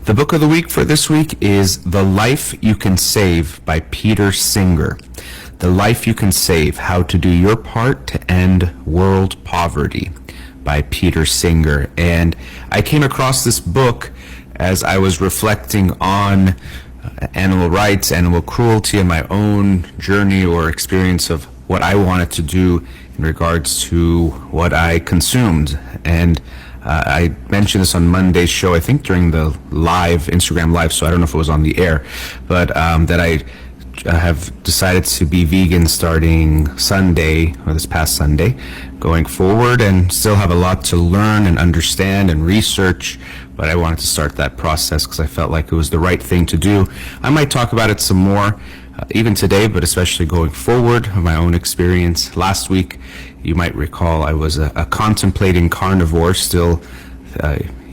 The book of the week for this week is The Life You Can Save by Peter Singer. The Life You Can Save, How to Do Your Part to End World Poverty by Peter Singer. And I came across this book as I was reflecting on animal rights, animal cruelty, and my own journey or experience of what I wanted to do in regards to what I consumed. And I mentioned this on Monday's show, I think during the live, Instagram live, so I don't know if it was on the air, but that I have decided to be vegan starting Sunday, or this past Sunday, going forward, and still have a lot to learn and understand and research, but I wanted to start that process because I felt like it was the right thing to do. I might talk about it some more, even today, but especially going forward, of my own experience. Last week, you might recall, I was a contemplating carnivore, still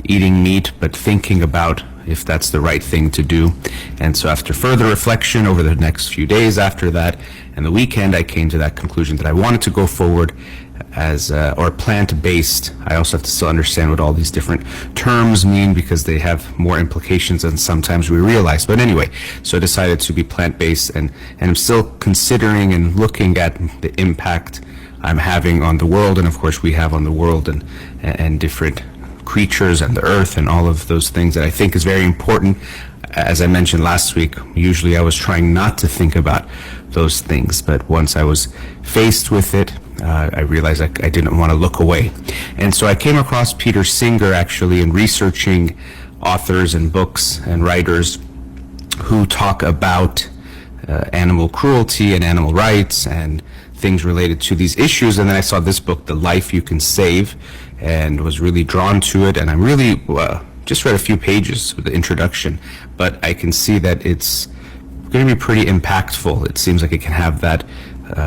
eating meat, but thinking about if that's the right thing to do. And so after further reflection over the next few days after that and the weekend, I came to that conclusion that I wanted to go forward as or plant-based. I also have to still understand what all these different terms mean because they have more implications than sometimes we realize. But anyway, so I decided to be plant-based, and I'm still considering and looking at the impact I'm having on the world, and of course we have on the world and different creatures and the earth and all of those things that I think is very important. As I mentioned last week, usually I was trying not to think about those things, but once I was faced with it, I realized I didn't want to look away. And so I came across Peter Singer actually in researching authors and books and writers who talk about animal cruelty and animal rights and things related to these issues. And then I saw this book, The Life You Can Save, and was really drawn to it. And I really just read a few pages with the introduction, but I can see that it's going to be pretty impactful. It seems like it can have that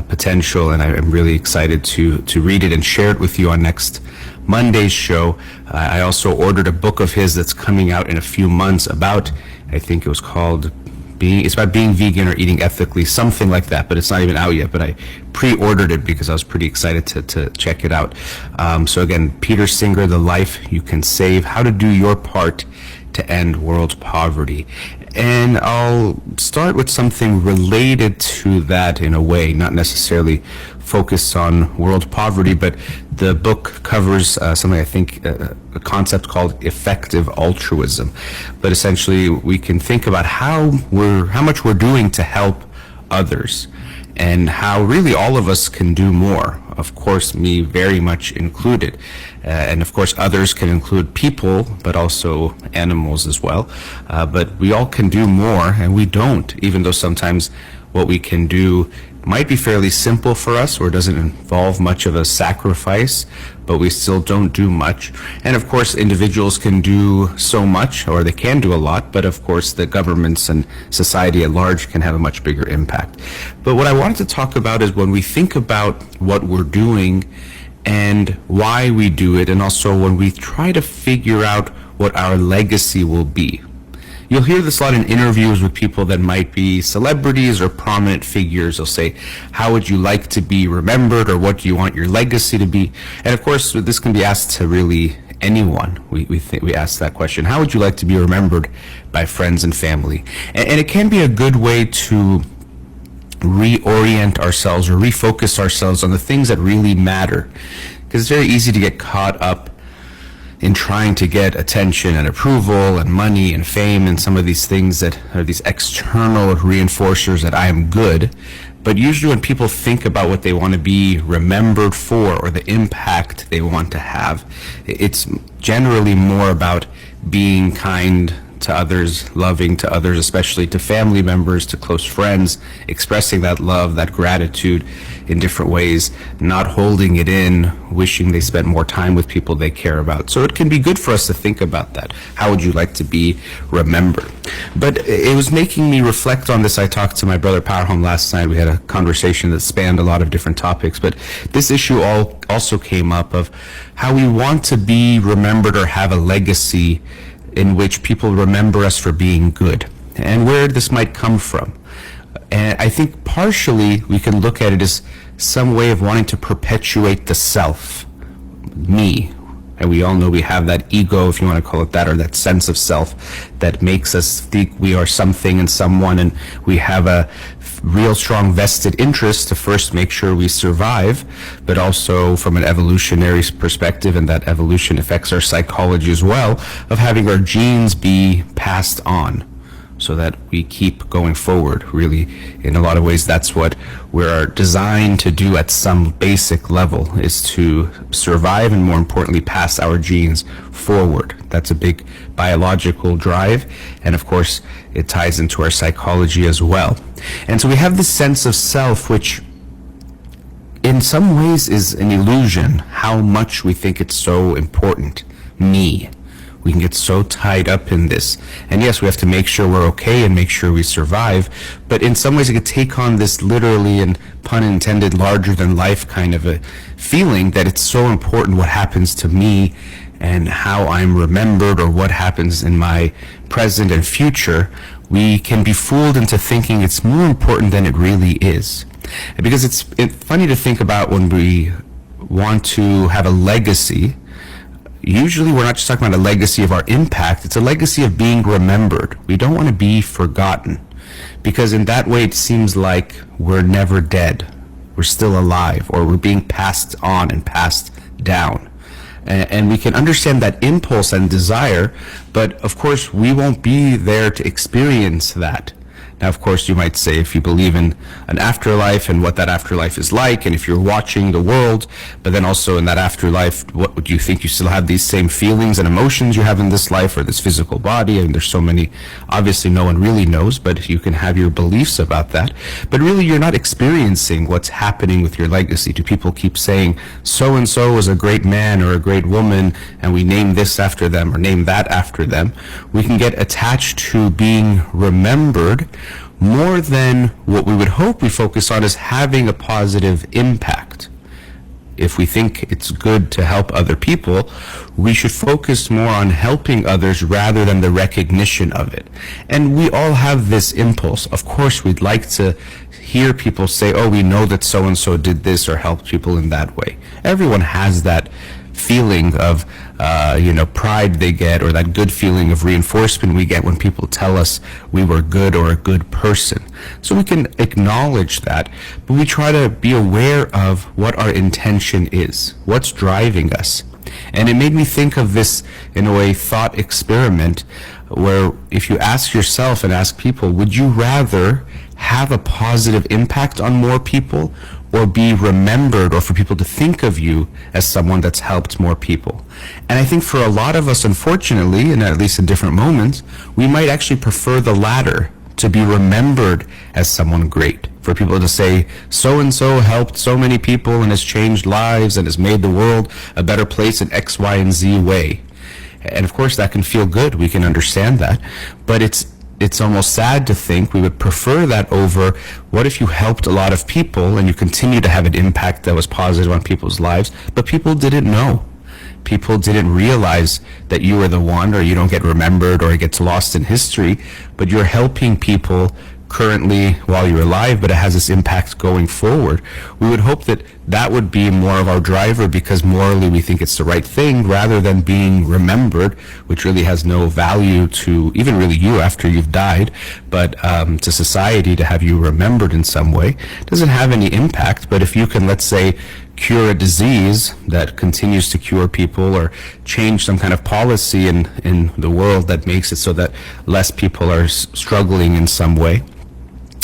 potential, and I'm really excited to read it and share it with you on next Monday's show. I also ordered a book of his that's coming out in a few months about, I think it was called it's about being vegan or eating ethically, something like that, but it's not even out yet. But I pre-ordered it because I was pretty excited to check it out. So again, Peter Singer, The Life You Can Save, How to Do Your Part to End World Poverty. And I'll start with something related to that in a way, not necessarily focused on world poverty, but the book covers something, I think, a concept called effective altruism. But essentially, we can think about how much we're doing to help others, and how really all of us can do more. Of course, me very much included. And of course, others can include people, but also animals as well. But we all can do more, and we don't, even though sometimes what we can do might be fairly simple for us or doesn't involve much of a sacrifice, but we still don't do much. And of course, individuals can do so much, or they can do a lot, but of course the governments and society at large can have a much bigger impact. But what I wanted to talk about is when we think about what we're doing and why we do it, and also when we try to figure out what our legacy will be. You'll hear this a lot in interviews with people that might be celebrities or prominent figures. They'll say, how would you like to be remembered, or what do you want your legacy to be? And of course, this can be asked to really anyone. We ask that question. How would you like to be remembered by friends and family? And it can be a good way to reorient ourselves or refocus ourselves on the things that really matter. Because it's very easy to get caught up in trying to get attention and approval and money and fame and some of these things that are these external reinforcers that I am good. But usually when people think about what they want to be remembered for or the impact they want to have, it's generally more about being kind to others, loving to others, especially to family members, to close friends, expressing that love, that gratitude in different ways, not holding it in, wishing they spent more time with people they care about. So it can be good for us to think about that. How would you like to be remembered? But it was making me reflect on this. I talked to my brother Powerhome last night. We had a conversation that spanned a lot of different topics, but this issue also came up of how we want to be remembered or have a legacy in which people remember us for being good, and where this might come from. And I think partially we can look at it as some way of wanting to perpetuate the self, me, And we all know we have that ego, if you want to call it that, or that sense of self that makes us think we are something and someone, and we have a real strong vested interest to first make sure we survive, but also from an evolutionary perspective, and that evolution affects our psychology as well, of having our genes be passed on so that we keep going forward. Really, in a lot of ways, that's what we're designed to do at some basic level, is to survive and, more importantly, pass our genes forward. That's a big biological drive, and of course it ties into our psychology as well. And so we have this sense of self, which in some ways is an illusion, how much we think it's so important. Me. We can get so tied up in this. And yes, we have to make sure we're okay and make sure we survive. But in some ways, it could take on this literally and pun intended larger than life kind of a feeling that it's so important what happens to me and how I'm remembered, or what happens in my present and future. We can be fooled into thinking it's more important than it really is. Because it's funny to think about when we want to have a legacy. Usually we're not just talking about a legacy of our impact, it's a legacy of being remembered. We don't want to be forgotten, because in that way it seems like we're never dead. We're still alive, or we're being passed on and passed down. And we can understand that impulse and desire, but of course we won't be there to experience that. Now, of course, you might say, if you believe in an afterlife and what that afterlife is like, and if you're watching the world, but then also in that afterlife, what would you think? You still have these same feelings and emotions you have in this life, or this physical body? And there's so many, obviously no one really knows, but you can have your beliefs about that. But really, you're not experiencing what's happening with your legacy. Do people keep saying, so-and-so was a great man or a great woman, and we name this after them or name that after them? We can get attached to being remembered more than what we would hope. We focus on is having a positive impact. If we think it's good to help other people, we should focus more on helping others rather than the recognition of it. And we all have this impulse. Of course, we'd like to hear people say, oh, we know that so-and-so did this or helped people in that way. Everyone has that feeling of pride they get, or that good feeling of reinforcement we get when people tell us we were good or a good person. So we can acknowledge that, but we try to be aware of what our intention is, what's driving us. And it made me think of this, in a way, thought experiment, where if you ask yourself and ask people, would you rather have a positive impact on more people, or be remembered, or for people to think of you as someone that's helped more people? And I think for a lot of us, unfortunately, and at least in different moments, we might actually prefer the latter, to be remembered as someone great. For people to say, so-and-so helped so many people and has changed lives and has made the world a better place in X, Y, and Z way. And of course that can feel good, we can understand that, but it's almost sad to think we would prefer that over, what if you helped a lot of people and you continue to have an impact that was positive on people's lives, but people didn't know. People didn't realize that you were the one, or you don't get remembered, or it gets lost in history, but you're helping people currently while you're alive, but it has this impact going forward. We would hope that that would be more of our driver, because morally we think it's the right thing, rather than being remembered, which really has no value to even really you after you've died, but to society to have you remembered in some way doesn't have any impact. But if you can, let's say, cure a disease that continues to cure people, or change some kind of policy in the world that makes it so that less people are struggling in some way,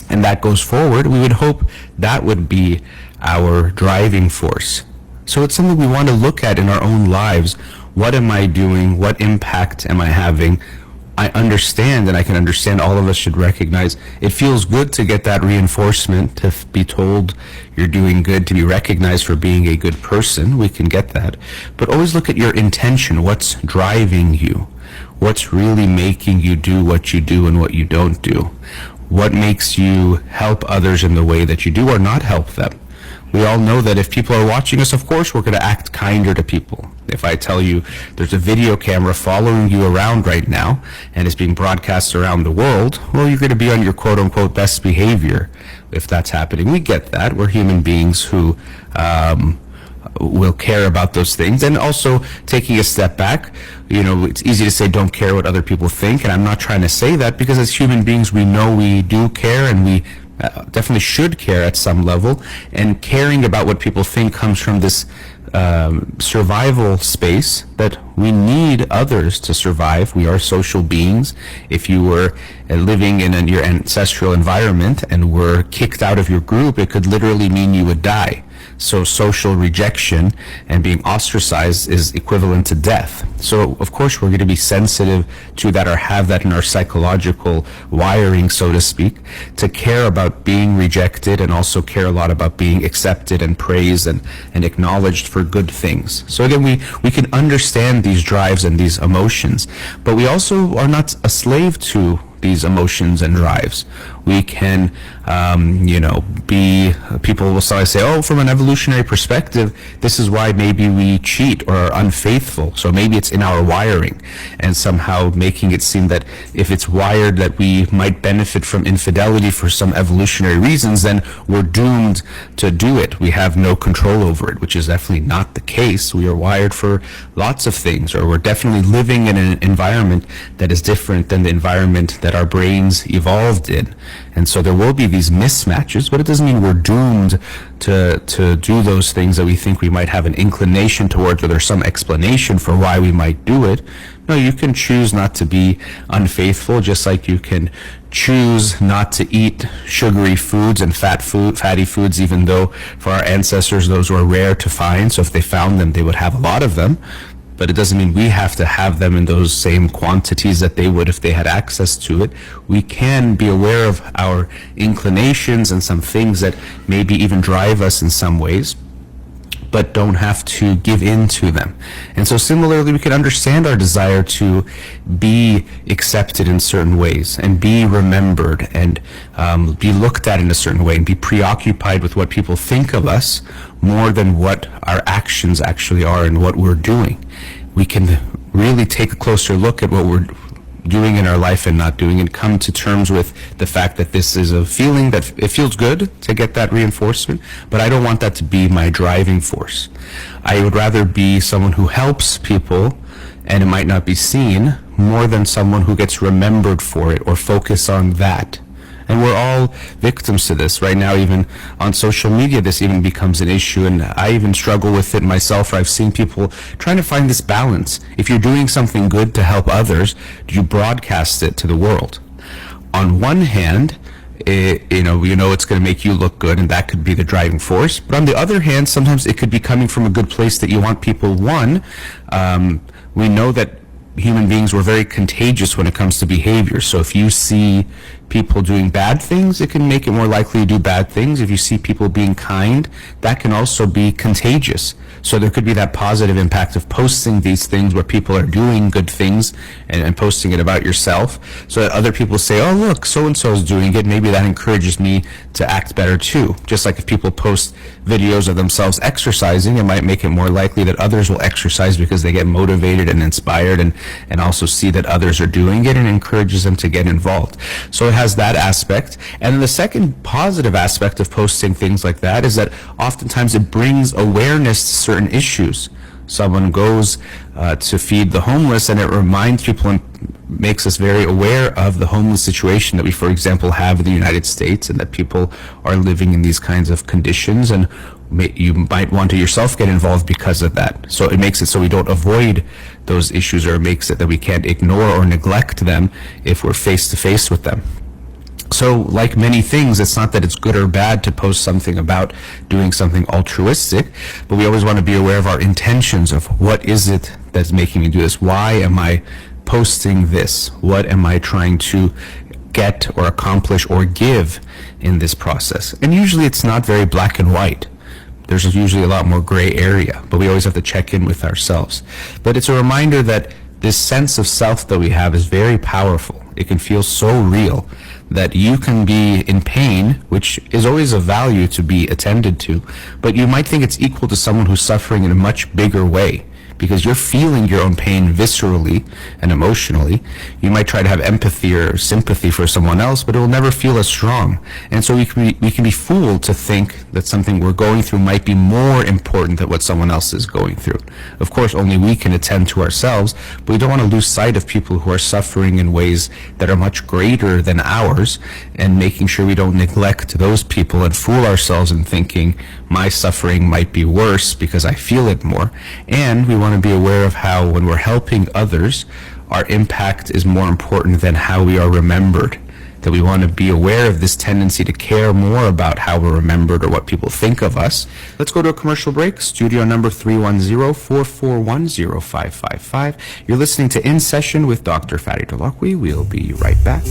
and that goes forward, we would hope that would be our driving force. So it's something we want to look at in our own lives. What am I doing? What impact am I having? I understand, and I can understand all of us should recognize it feels good to get that reinforcement, to be told you're doing good, to be recognized for being a good person. We can get that. But always look at your intention. What's driving you? What's really making you do what you do and what you don't do? What makes you help others in the way that you do, or not help them? We all know that if people are watching us, of course, we're going to act kinder to people. If I tell you there's a video camera following you around right now and it's being broadcast around the world, well, you're going to be on your quote-unquote best behavior if that's happening. We get that. We're human beings who will care about those things. And also taking a step back, it's easy to say don't care what other people think, and I'm not trying to say that, because as human beings we know we do care, and we definitely should care at some level, and caring about what people think comes from this survival space that we need others to survive. We are social beings. If you were living in your ancestral environment and were kicked out of your group, it could literally mean you would die. So social rejection and being ostracized is equivalent to death. So of course we're going to be sensitive to that, or have that in our psychological wiring, so to speak, to care about being rejected, and also care a lot about being accepted and praised and acknowledged for good things. So again, we can understand these drives and these emotions, but we also are not a slave to these emotions and drives. We can, people will say, oh, from an evolutionary perspective, this is why maybe we cheat or are unfaithful. So maybe it's in our wiring, and somehow making it seem that if it's wired that we might benefit from infidelity for some evolutionary reasons, then we're doomed to do it. We have no control over it, which is definitely not the case. We are wired for lots of things, or we're definitely living in an environment that is different than the environment that our brains evolved in. And so there will be these mismatches, but it doesn't mean we're doomed to do those things that we think we might have an inclination towards, or there's some explanation for why we might do it. No, you can choose not to be unfaithful, just like you can choose not to eat sugary foods and fatty foods, even though for our ancestors those were rare to find. So if they found them, they would have a lot of them. But it doesn't mean we have to have them in those same quantities that they would if they had access to it. We can be aware of our inclinations and some things that maybe even drive us in some ways, but don't have to give in to them. And so similarly, we can understand our desire to be accepted in certain ways, and be remembered, and be looked at in a certain way, and be preoccupied with what people think of us more than what our actions actually are and what we're doing. We can really take a closer look at what we're doing in our life and not doing, and come to terms with the fact that this is a feeling that it feels good to get that reinforcement, but I don't want that to be my driving force. I would rather be someone who helps people, and it might not be seen, more than someone who gets remembered for it or focus on that. And we're all victims to this. Right now, even on social media, this even becomes an issue, and I even struggle with it myself, where I've seen people trying to find this balance. If you're doing something good to help others, do you broadcast it to the world? On one hand, it's going to make you look good, and that could be the driving force. But on the other hand, sometimes it could be coming from a good place that you want people. We know that human beings were very contagious when it comes to behavior. So if you see people doing bad things, it can make it more likely to do bad things. If you see people being kind, that can also be contagious. So there could be that positive impact of posting these things where people are doing good things, and posting it about yourself, so that other people say, oh, look, so-and-so is doing it. Maybe that encourages me to act better too. Just like if people post videos of themselves exercising, it might make it more likely that others will exercise, because they get motivated and inspired, and also see that others are doing it, and encourages them to get involved. So it has that aspect. And then the second positive aspect of posting things like that is that oftentimes it brings awareness to certain issues. Someone goes to feed the homeless, and it reminds people and makes us very aware of the homeless situation that we, for example, have in the United States, and that people are living in these kinds of conditions, and you might want to yourself get involved because of that. So it makes it so we don't avoid those issues, or it makes it that we can't ignore or neglect them if we're face to face with them. So like many things, it's not that it's good or bad to post something about doing something altruistic, but we always want to be aware of our intentions of what is it that's making me do this? Why am I posting this? What am I trying to get or accomplish or give in this process? And usually it's not very black and white. There's usually a lot more gray area, but we always have to check in with ourselves. But it's a reminder that this sense of self that we have is very powerful. It can feel so real that you can be in pain, which is always a value to be attended to, but you might think it's equal to someone who's suffering in a much bigger way. because you're feeling your own pain viscerally and emotionally. You might try to have empathy or sympathy for someone else, but it will never feel as strong. And so we can be fooled to think that something we're going through might be more important than what someone else is going through. Of course, only we can attend to ourselves, but we don't want to lose sight of people who are suffering in ways that are much greater than ours, and making sure we don't neglect those people and fool ourselves in thinking my suffering might be worse because I feel it more. And we want to be aware of how, when we're helping others, our impact is more important than how we are remembered. That we want to be aware of this tendency to care more about how we're remembered or what people think of us. Let's go to a commercial break. Studio number 310-441-0555. You're listening to In Session with Dr. Farid Holakouee. We'll be right back.